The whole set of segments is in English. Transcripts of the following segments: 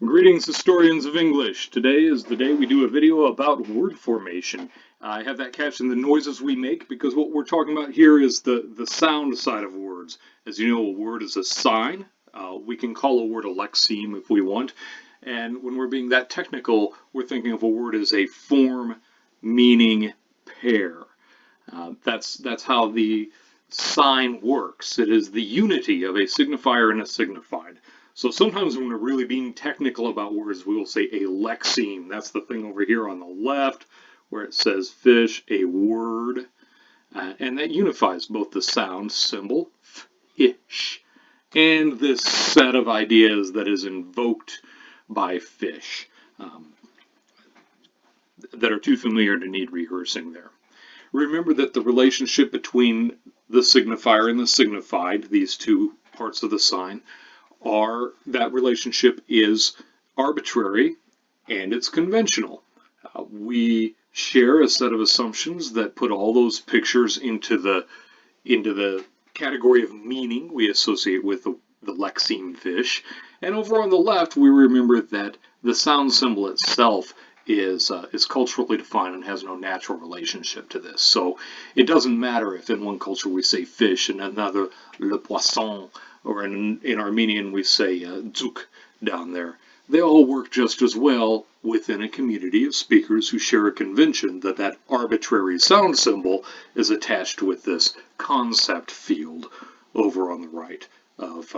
Greetings, historians of English. Today is the day we do a video about word formation. I have that caption, the noises we make, because what we're talking about here is the sound side of words. As you know, a word is a sign. We can call a word a lexeme if we want. And when we're being that technical, we're thinking of a word as a form, meaning, pair. That's how the sign works. It is the unity of a signifier and a signified. So sometimes when we're really being technical about words, we will say a lexeme. That's the thing over here on the left where it says fish, a word. And that unifies both the sound symbol, fish, and this set of ideas that is invoked by fish that are too familiar to need rehearsing there. Remember that the relationship between the signifier and the signified, these two parts of the sign, that relationship is arbitrary and it's conventional. We share a set of assumptions that put all those pictures into the category of meaning we associate with the lexeme fish. And over on the left, we remember that the sound symbol itself is culturally defined and has no natural relationship to this. So it doesn't matter if in one culture we say fish, in another le poisson, or in Armenian we say dzuk down there. They all work just as well within a community of speakers who share a convention that that arbitrary sound symbol is attached with this concept field over on the right of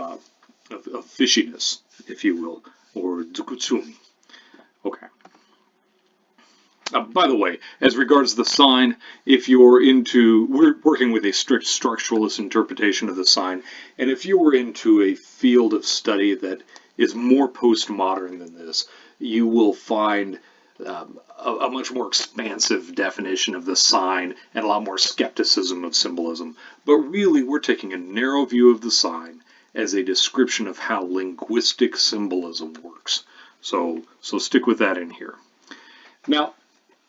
fishiness, if you will, or dzukutsumi. Okay. By the way, as regards the sign, if you're we're working with a strict structuralist interpretation of the sign, and if you were into a field of study that is more postmodern than this, you will find a much more expansive definition of the sign and a lot more skepticism of symbolism. But really, we're taking a narrow view of the sign as a description of how linguistic symbolism works. So stick with that in here. Now,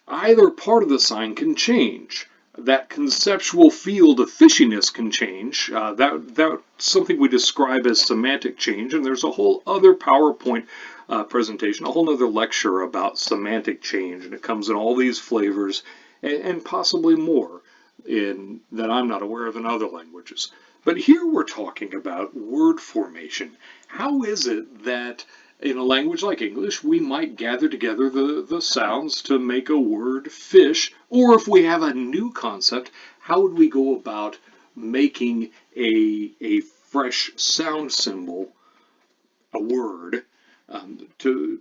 either part of the sign can change. That conceptual field of fishiness can change. That's something we describe as semantic change, and there's a whole other PowerPoint presentation, a whole other lecture about semantic change, and it comes in all these flavors and possibly more that I'm not aware of in other languages. But here we're talking about word formation. How is it that in a language like English, we might gather together the sounds to make a word fish, or if we have a new concept, how would we go about making a fresh sound symbol, a word, to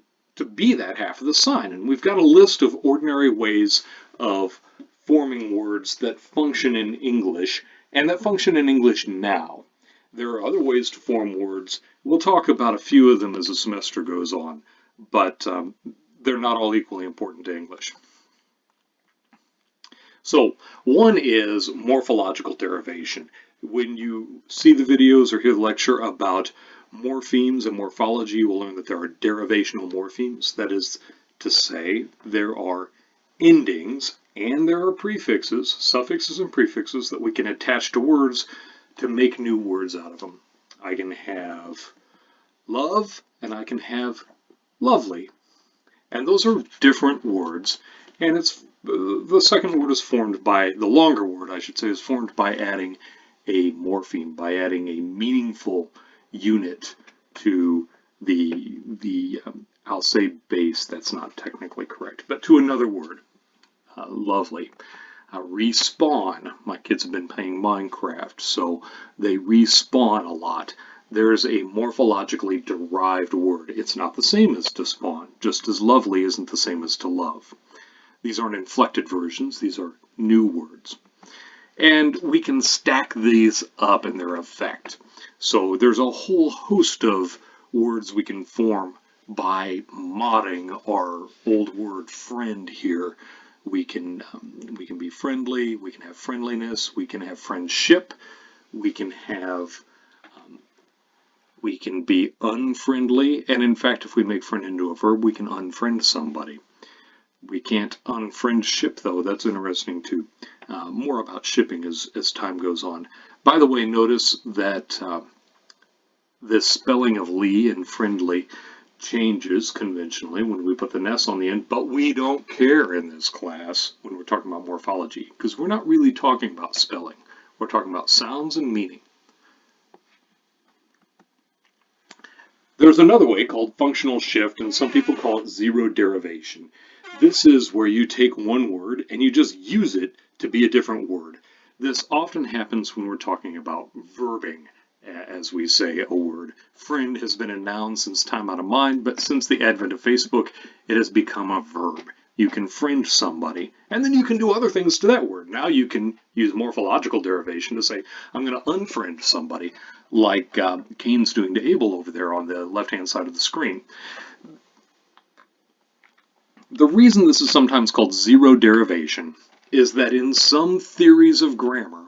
be that half of the sign? And we've got a list of ordinary ways of forming words that function in English, and that function in English now. There are other ways to form words. We'll talk about a few of them as the semester goes on, but they're not all equally important to English. So one is morphological derivation. When you see the videos or hear the lecture about morphemes and morphology, you will learn that there are derivational morphemes. That is to say, there are endings and there are prefixes, suffixes and prefixes that we can attach to words to make new words out of them. I can have love and I can have lovely. And those are different words. And the second word is formed by, the longer word I should say, is formed by adding a morpheme, by adding a meaningful unit to I'll say base, that's not technically correct, but to another word, lovely. Respawn. My kids have been playing Minecraft, so they respawn a lot. There's a morphologically derived word. It's not the same as to spawn, just as lovely isn't the same as to love. These aren't inflected versions, these are new words. And we can stack these up in their effect. So there's a whole host of words we can form by modding our old word friend here. We can be friendly, we can have friendliness, we can have friendship, we can be unfriendly, and in fact, if we make friend into a verb, we can unfriend somebody. We can't unfriend ship, though. That's interesting, too. More about shipping as time goes on. By the way, notice that this spelling of Lee and friendly changes conventionally when we put the ness on the end, but we don't care in this class when we're talking about morphology, because we're not really talking about spelling. We're talking about sounds and meaning. There's another way called functional shift, and some people call it zero derivation. This is where you take one word and you just use it to be a different word. This often happens when we're talking about verbing, as we say a word. Friend has been a noun since time out of mind, but since the advent of Facebook, it has become a verb. You can friend somebody, and then you can do other things to that word. Now you can use morphological derivation to say, I'm going to unfriend somebody, like Cain's doing to Abel over there on the left-hand side of the screen. The reason this is sometimes called zero derivation is that in some theories of grammar,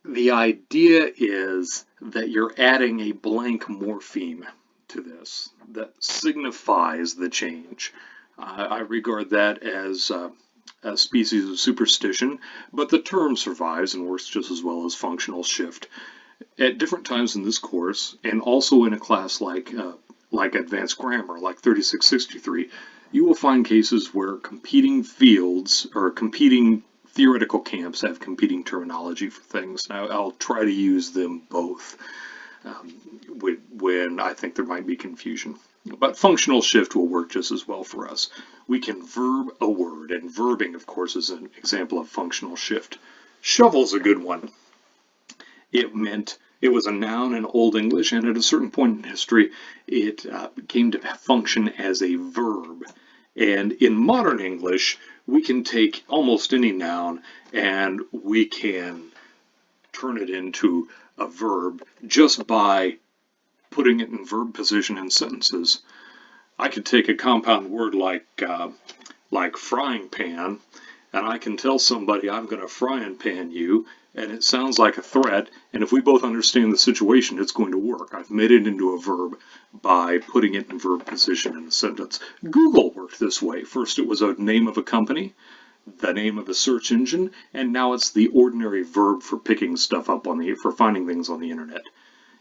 the idea is that you're adding a blank morpheme to this that signifies the change. I regard that as a species of superstition, but the term survives and works just as well as functional shift. At different times in this course, and also in a class like advanced grammar, like 3663, you will find cases where competing fields or competing theoretical camps have competing terminology for things. Now, I'll try to use them both when I think there might be confusion. But functional shift will work just as well for us. We can verb a word, and verbing, of course, is an example of functional shift. Shovel's a good one. It was a noun in Old English, and at a certain point in history, it came to function as a verb. And in modern English, we can take almost any noun and we can turn it into a verb just by putting it in verb position in sentences. I could take a compound word like frying pan, and I can tell somebody I'm going to frying pan you, and it sounds like a threat, and if we both understand the situation, it's going to work. I've made it into a verb by putting it in verb position in a sentence. Google worked this way. First it was a name of a company, the name of a search engine, and now it's the ordinary verb for picking stuff up for finding things on the internet.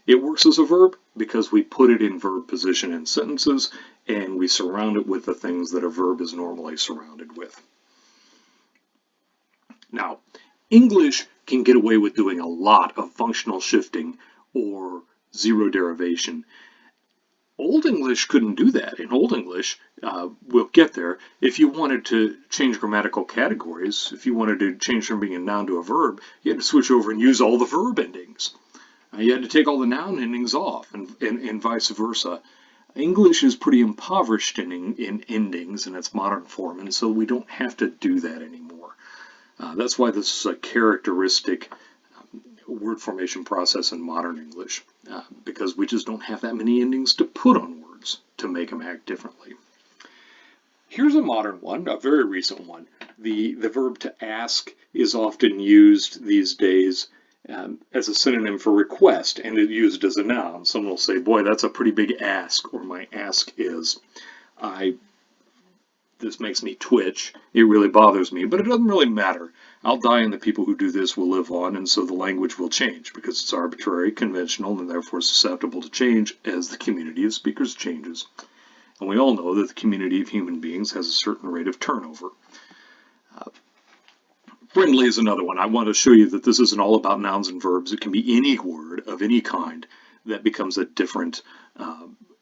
It works as a verb because we put it in verb position in sentences, and we surround it with the things that a verb is normally surrounded with. Now, English can get away with doing a lot of functional shifting or zero derivation. Old English couldn't do that. In Old English, we'll get there, if you wanted to change grammatical categories, if you wanted to change from being a noun to a verb, you had to switch over and use all the verb endings. You had to take all the noun endings off, and vice versa. English is pretty impoverished in endings in its modern form, and so we don't have to do that anymore. That's why this is a characteristic word formation process in modern English, because we just don't have that many endings to put on words to make them act differently. Here's a modern one, a very recent one. The verb to ask is often used these days as a synonym for request, and it's used as a noun. Someone will say, boy, that's a pretty big ask, or my ask is. This makes me twitch. It really bothers me, but it doesn't really matter. I'll die and the people who do this will live on, and so the language will change because it's arbitrary, conventional, and therefore susceptible to change as the community of speakers changes. And we all know that the community of human beings has a certain rate of turnover. Friendly is another one. I want to show you that this isn't all about nouns and verbs. It can be any word of any kind that becomes a different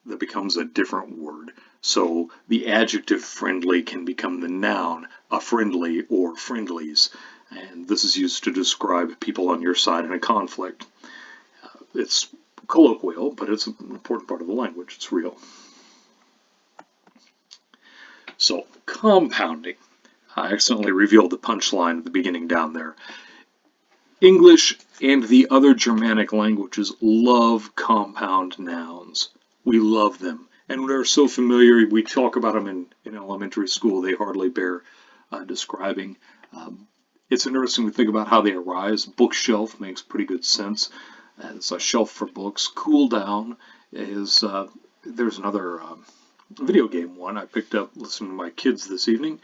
word. So the adjective friendly can become the noun a friendly or friendlies, and this is used to describe people on your side in a conflict. It's colloquial, but it's an important part of the language. It's real. So compounding. I accidentally revealed the punchline at the beginning down there. English and the other Germanic languages love compound nouns. We love them. And they're so familiar, we talk about them in elementary school, they hardly bear describing. It's interesting to think about how they arise. Bookshelf makes pretty good sense. It's a shelf for books. Cool down is, there's another video game one I picked up listening to my kids this evening.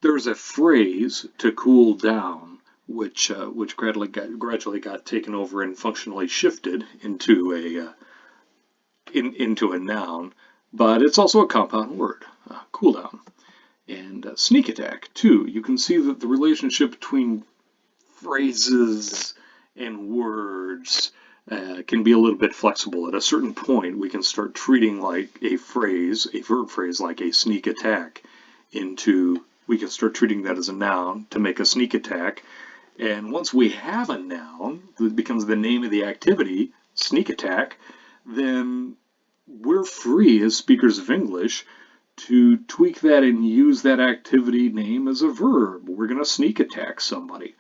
There's a phrase, to cool down, which gradually got taken over and functionally shifted into into a noun, but it's also a compound word, cool down. And sneak attack, too. You can see that the relationship between phrases and words can be a little bit flexible. At a certain point, we can start treating like a phrase, a verb phrase, like a sneak attack, we can start treating that as a noun to make a sneak attack. And once we have a noun that becomes the name of the activity, sneak attack, then we're free as speakers of English to tweak that and use that activity name as a verb. We're going to sneak attack somebody.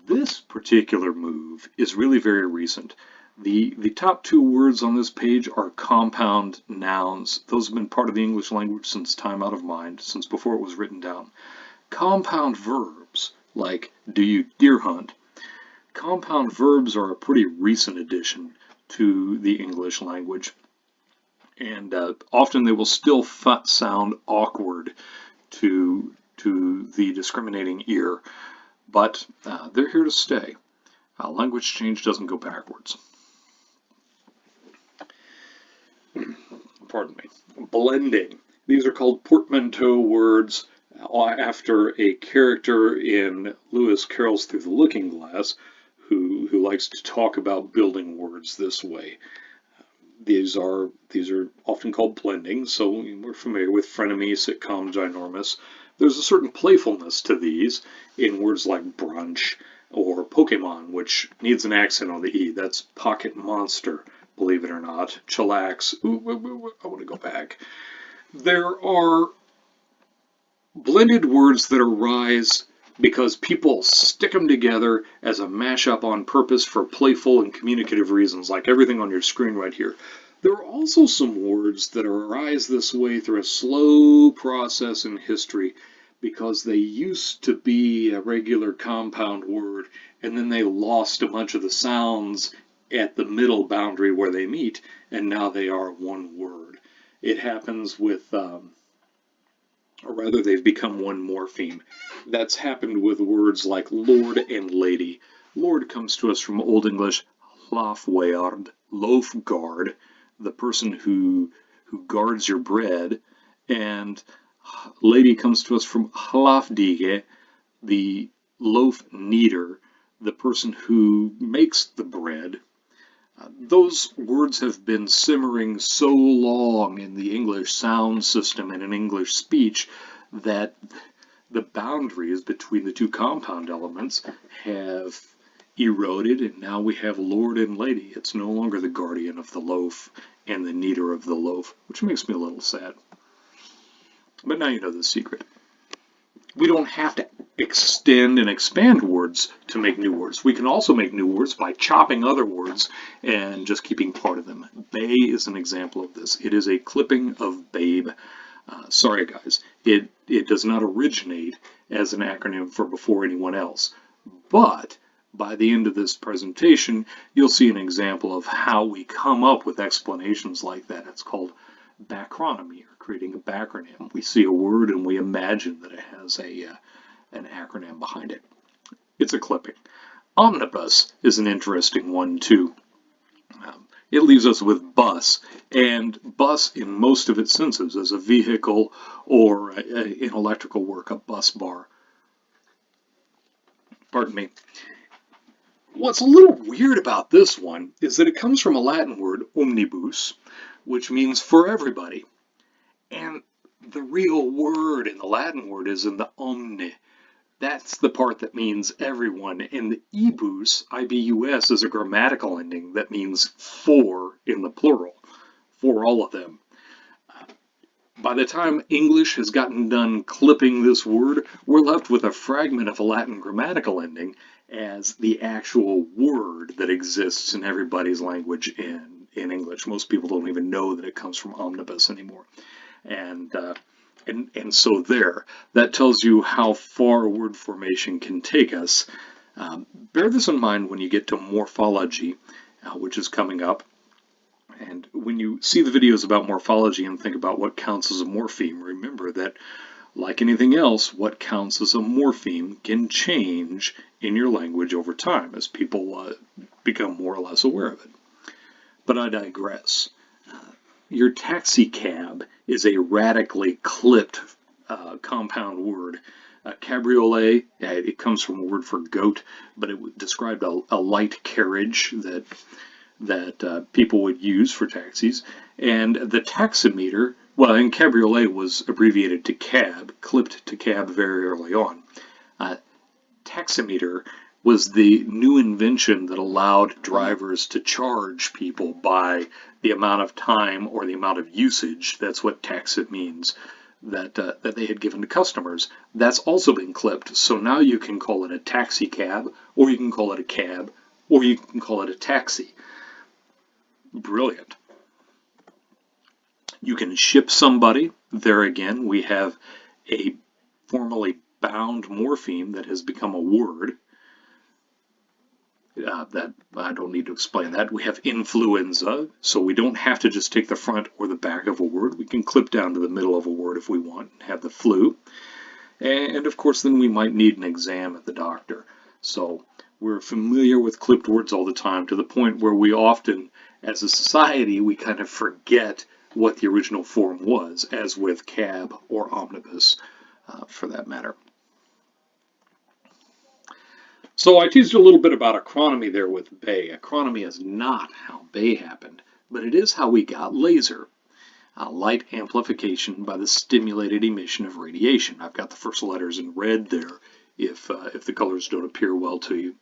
This particular move is really very recent. The top two words on this page are compound nouns. Those have been part of the English language since time out of mind, since before it was written down. Compound verbs, like do you deer hunt? Compound verbs are a pretty recent addition to the English language. And often they will still sound awkward to the discriminating ear, but they're here to stay. Language change doesn't go backwards. Pardon me. Blending. These are called portmanteau words after a character in Lewis Carroll's Through the Looking Glass who likes to talk about building words this way. These are often called blending, so we're familiar with frenemy, sitcom, ginormous. There's a certain playfulness to these in words like brunch or Pokemon, which needs an accent on the E. That's pocket monster, believe it or not. Chillax. Ooh, I want to go back. There are blended words that arise because people stick them together as a mashup on purpose for playful and communicative reasons, like everything on your screen right here. There are also some words that arise this way through a slow process in history because they used to be a regular compound word, and then they lost a bunch of the sounds at the middle boundary where they meet, and now they are one word. It happens with or rather they've become one morpheme. That's happened with words like lord and lady. Lord comes to us from Old English lofweard, loaf guard, the person who guards your bread, and lady comes to us from hlafdige, the loaf kneader, the person who makes the bread. Those words have been simmering so long in the English sound system and in English speech that the boundaries between the two compound elements have eroded, and now we have lord and lady. It's no longer the guardian of the loaf and the kneader of the loaf, which makes me a little sad. But now you know the secret. We don't have to extend and expand words to make new words. We can also make new words by chopping other words and just keeping part of them. Bay is an example of this. It is a clipping of babe. Sorry guys, it does not originate as an acronym for before anyone else. But by the end of this presentation, you'll see an example of how we come up with explanations like that. It's called backronymy, or creating a backronym. We see a word and we imagine that it has an acronym behind it. It's a clipping. Omnibus is an interesting one too. It leaves us with bus, and bus in most of its senses as a vehicle or in electrical work, a bus bar. Pardon me. What's a little weird about this one is that it comes from a Latin word, omnibus, which means for everybody. And the real word in the Latin word is in the omne. That's the part that means everyone. And the ibus, I-B-U-S, is a grammatical ending that means for in the plural, for all of them. By the time English has gotten done clipping this word, we're left with a fragment of a Latin grammatical ending as the actual word that exists in everybody's language in English. Most people don't even know that it comes from omnibus anymore. And so there, that tells you how far word formation can take us. Bear this in mind when you get to morphology, which is coming up. And when you see the videos about morphology and think about what counts as a morpheme, remember that, like anything else, what counts as a morpheme can change in your language over time as people become more or less aware of it. But I digress. Your taxi cab is a radically clipped compound word. Cabriolet, it comes from a word for goat, but it described a light carriage that people would use for taxis. And the taximeter, well, and cabriolet was abbreviated to cab, clipped to cab very early on. Uh, Taximeter was the new invention that allowed drivers to charge people by the amount of time or the amount of usage. That's what taxit means. That they had given to customers. That's also been clipped. So now you can call it a taxi cab, or you can call it a cab, or you can call it a taxi. Brilliant. You can ship somebody. There again, we have a formally bound morpheme that has become a word. That I don't need to explain that. We have influenza, so we don't have to just take the front or the back of a word. We can clip down to the middle of a word if we want and have the flu. And of course, then we might need an exam at the doctor. So we're familiar with clipped words all the time, to the point where we often, as a society, we kind of forget what the original form was, as with cab or omnibus, for that matter. So I teased a little bit about acronomy there with Bay. Acronomy is not how Bay happened, but it is how we got laser. Light amplification by the stimulated emission of radiation. I've got the first letters in red there if the colors don't appear well to you.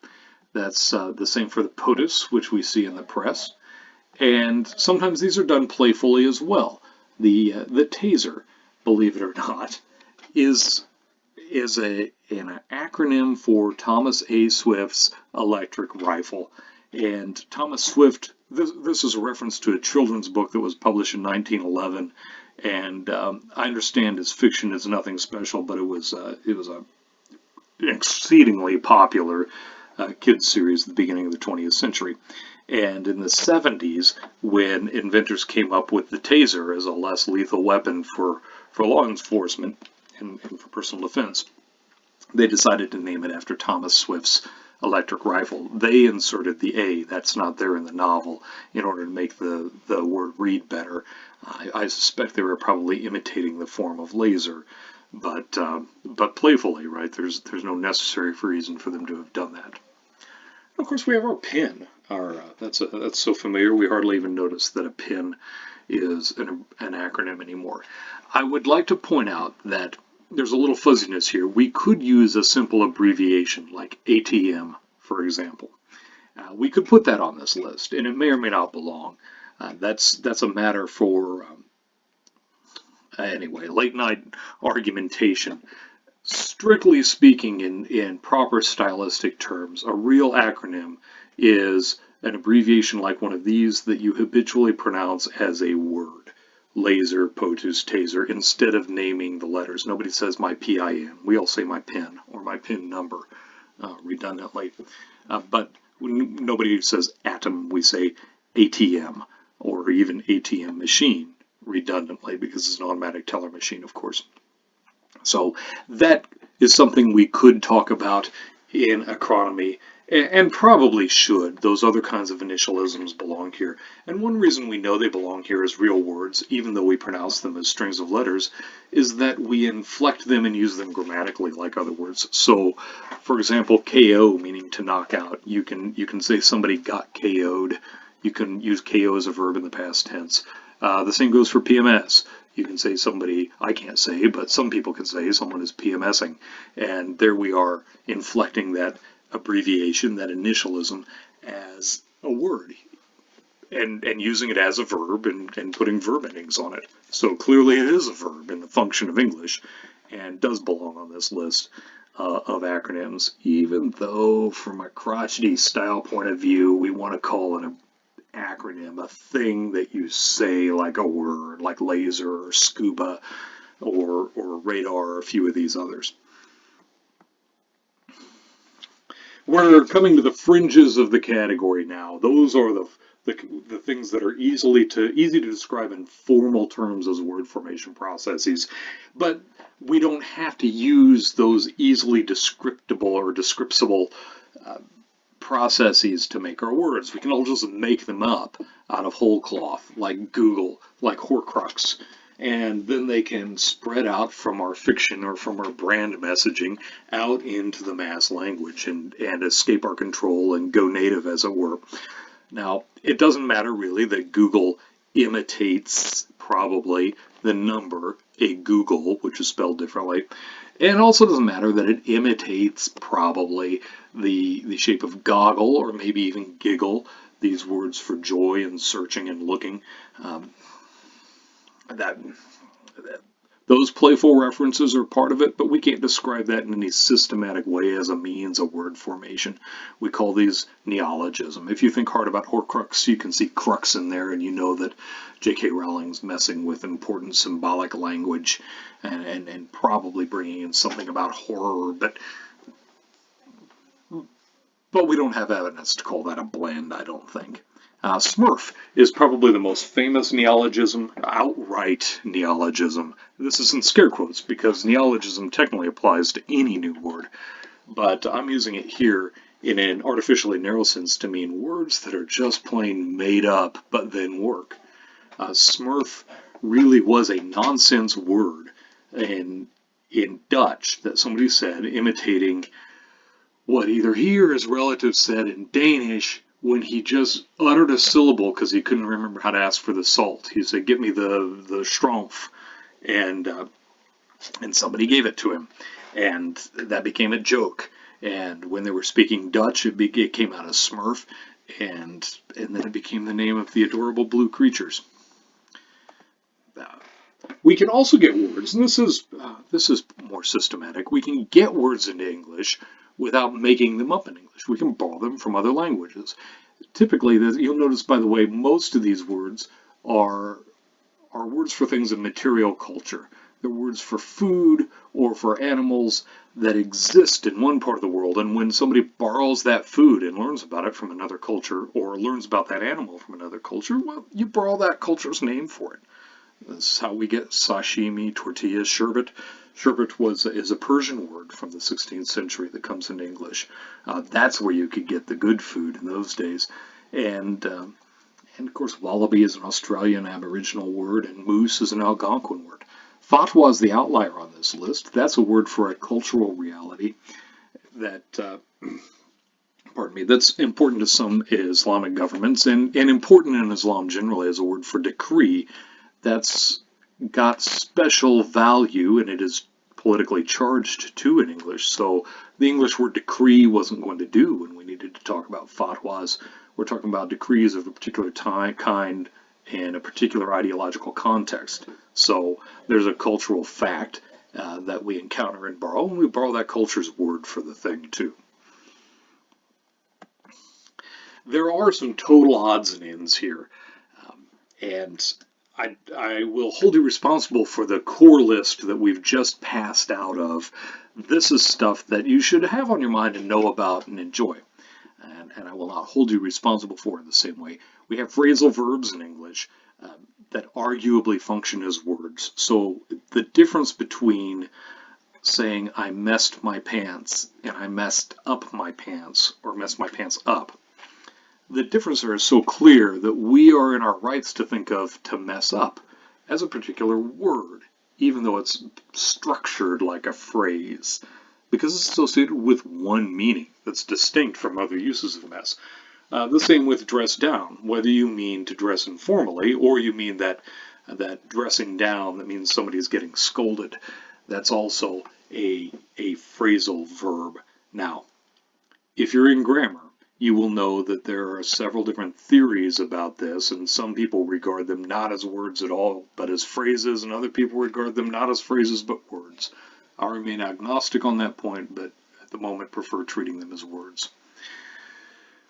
That's the same for the POTUS, which we see in the press. And sometimes these are done playfully as well. The taser, believe it or not, is an acronym for Thomas A. Swift's electric rifle. And Thomas Swift, this is a reference to a children's book that was published in 1911. And I understand his fiction is nothing special, but it was an exceedingly popular kids series at the beginning of the 20th century. And in the 70s, when inventors came up with the taser as a less lethal weapon for law enforcement and for personal defense, they decided to name it after Thomas Swift's electric rifle. They inserted the A, that's not there in the novel, in order to make the word read better. I suspect they were probably imitating the form of laser, but playfully, right? There's no necessary reason for them to have done that. Of course, we have our PIN. That's so familiar we hardly even notice that a PIN is an acronym anymore. I would like to point out that there's a little fuzziness here. We could use a simple abbreviation like ATM, for example. We could put that on this list, and it may or may not belong. That's a matter for anyway, late night argumentation. Strictly speaking, in proper stylistic terms, a real acronym is an abbreviation like one of these that you habitually pronounce as a word. Laser, POTUS, taser, instead of naming the letters. Nobody says my PIN. We all say my PIN or my PIN number redundantly. But nobody says atom. We say ATM or even ATM machine redundantly because it's an automatic teller machine, of course. So that is something we could talk about in acronomy, and probably should. Those other kinds of initialisms belong here. And one reason we know they belong here as real words, even though we pronounce them as strings of letters, is that we inflect them and use them grammatically like other words. So, for example, KO meaning to knock out. You can say somebody got KO'd. You can use KO as a verb in the past tense. The same goes for PMS. You can say somebody, I can't say, but some people can say someone is PMSing. And there we are inflecting that abbreviation, that initialism, as a word and using it as a verb and putting verb endings on it. So clearly it is a verb in the function of English and does belong on this list of acronyms, even though from a crotchety style point of view, we want to call it an acronym, a thing that you say like a word, like laser or scuba or radar or a few of these others. We're coming to the fringes of the category now. Those are the things that are easy to describe in formal terms as word formation processes, but we don't have to use those easily descriptible or descriptible processes to make our words. We can all just make them up out of whole cloth, like Google, like Horcrux. And then they can spread out from our fiction or from our brand messaging out into the mass language and escape our control and go native, as it were. Now, it doesn't matter really that Google imitates probably the number a Google, which is spelled differently. And it also doesn't matter that it imitates probably the shape of goggle or maybe even giggle, these words for joy and searching and looking. That those playful references are part of it, but we can't describe that in any systematic way as a means of word formation. We call these neologism. If you think hard about Horcrux, you can see crux in there, and you know that J.K. Rowling's messing with important symbolic language and probably bringing in something about horror, but we don't have evidence to call that a blend, I don't think. Smurf is probably the most famous neologism, outright neologism. This is in scare quotes because neologism technically applies to any new word, but I'm using it here in an artificially narrow sense to mean words that are just plain made up but then work. Smurf really was a nonsense word in Dutch that somebody said, imitating what either he or his relative said in Danish when he just uttered a syllable because he couldn't remember how to ask for the salt. He said, "Get me the strumpf," and somebody gave it to him, and that became a joke. And when they were speaking Dutch, it came out as Smurf, and then it became the name of the adorable blue creatures. We can also get words, and this is more systematic. We can get words into English without making them up in English. We can borrow them from other languages. Typically, you'll notice, by the way, most of these words are words for things of material culture. They're words for food or for animals that exist in one part of the world, and when somebody borrows that food and learns about it from another culture, or learns about that animal from another culture, well, you borrow that culture's name for it. This is how we get sashimi, tortillas, sherbet. Sherbet is a Persian word from the 16th century that comes into English. That's where you could get the good food in those days. And of course, wallaby is an Australian Aboriginal word, and moose is an Algonquin word. Fatwa is the outlier on this list. That's a word for a cultural reality that, that's important to some Islamic governments, and important in Islam generally as a word for decree. That's got special value, and it is politically charged too in English. So the English word decree wasn't going to do when we needed to talk about fatwas. We're talking about decrees of a particular kind in a particular ideological context. So there's a cultural fact that we encounter and borrow, and we borrow that culture's word for the thing too. There are some total odds and ends here, and I will hold you responsible for the core list that we've just passed out of. This is stuff that you should have on your mind and know about and enjoy. And I will not hold you responsible for it the same way. We have phrasal verbs in English that arguably function as words. So the difference between saying I messed my pants and I messed up my pants, or messed my pants up, the difference there is so clear that we are in our rights to think of to mess up as a particular word, even though it's structured like a phrase, because it's associated with one meaning that's distinct from other uses of mess. The same with dress down, whether you mean to dress informally or you mean that dressing down that means somebody is getting scolded. That's also a phrasal verb. Now, if you're in grammar, you will know that there are several different theories about this, and some people regard them not as words at all, but as phrases, and other people regard them not as phrases, but words. I remain agnostic on that point, but at the moment prefer treating them as words.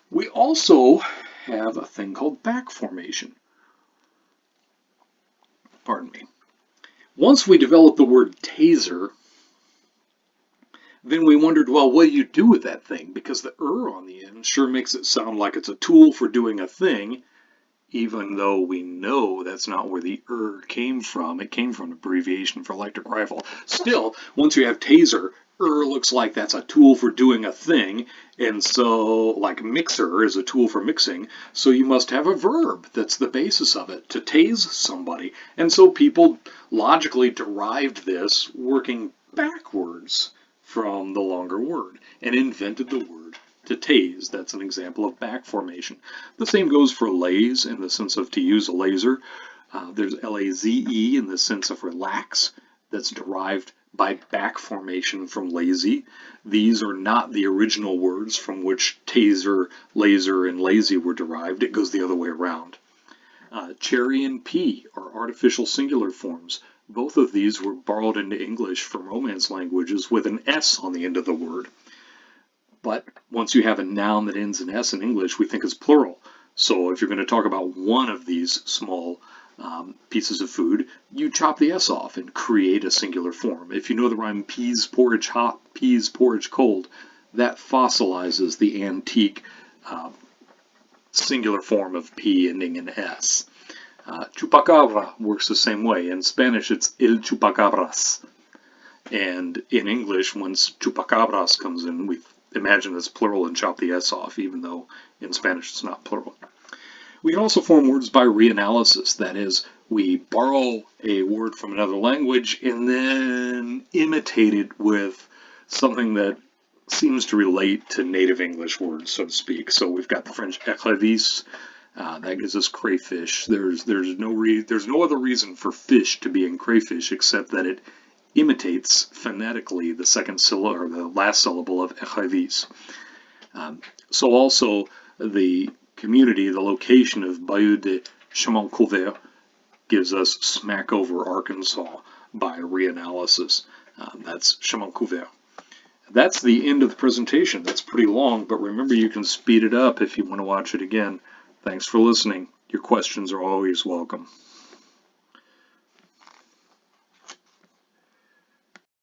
We also have a thing called back formation. Pardon me. Once we developed the word taser, then we wondered, well, what do you do with that thing? Because the on the end sure makes it sound like it's a tool for doing a thing, even though we know that's not where the came from. It came from an abbreviation for electric rifle. Still, once you have taser, looks like that's a tool for doing a thing, and so, like mixer is a tool for mixing, so you must have a verb that's the basis of it, to tase somebody. And so people logically derived this working backwards from the longer word and invented the word to tase. That's an example of back formation. The same goes for laze in the sense of to use a laser. There's L-A-Z-E in the sense of relax. That's derived by back formation from lazy. These are not the original words from which taser, laser, and lazy were derived. It goes the other way around. Cherry and pea are artificial singular forms. Both of these were borrowed into English from Romance languages with an S on the end of the word. But once you have a noun that ends in S in English, we think it's plural. So if you're going to talk about one of these small pieces of food, you chop the S off and create a singular form. If you know the rhyme peas porridge hot, peas porridge cold, that fossilizes the antique singular form of P ending in S. Chupacabra works the same way. In Spanish, it's el chupacabras. And in English, once chupacabras comes in, we imagine it's plural and chop the S off, even though in Spanish it's not plural. We can also form words by reanalysis. That is, we borrow a word from another language and then imitate it with something that seems to relate to native English words, so to speak. So we've got the French écrevisse, that gives us crayfish. There's no other reason for fish to be in crayfish except that it imitates phonetically the second syllable or the last syllable of écrevisse. So also the community, the location of Bayou de Chemin-Couvert gives us Smackover, Arkansas by reanalysis. That's Chemin-Couvert. That's the end of the presentation. That's pretty long, but remember you can speed it up if you want to watch it again. Thanks for listening. Your questions are always welcome.